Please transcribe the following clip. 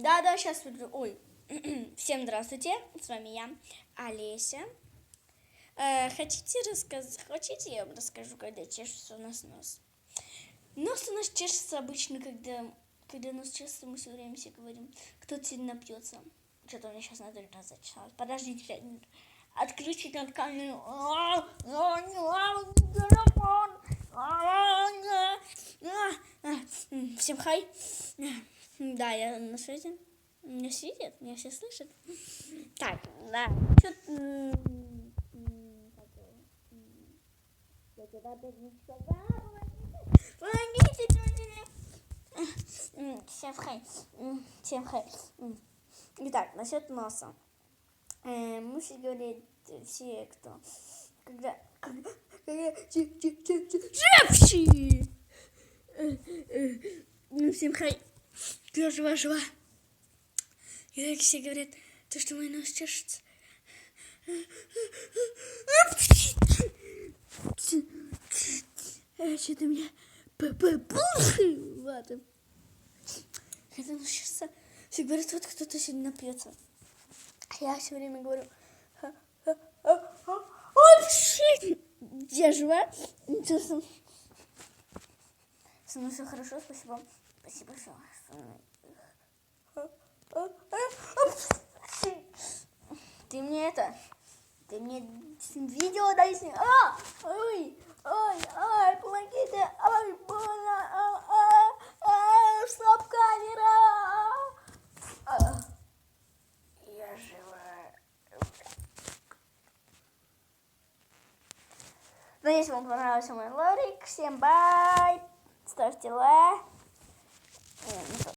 Да, сейчас. Ой. Всем здравствуйте. С вами я, Олеся. Хотите, я вам расскажу, когда чешется у нас нос? Нос у нас чешется обычно, когда нос чешется, мы все время все говорим, кто-то сильно напьется. Что-то у меня сейчас надо зачесалось. Подождите 5 минут. Отключить над камеру. Всем хай. Да, я на связи. Меня все видят, меня все слышат. Так, да. Всем хай. Итак, насчет носа. Мы все говорят, все, кто... Когда жевщи! Всем хай. Жива. И так все говорят, то, что мой нос чешется. Что-то у меня ладно. Когда нос чешется, все говорят, вот кто-то сегодня напьется. Я все время говорю, я жива. Со мной все хорошо, спасибо. Спасибо, что ты мне видео дай с ним. Ой, помогите, ой, больно, стоп, камера. Я жива. Надеюсь, вам понравился мой ролик. Всем бай. Ставьте лайк.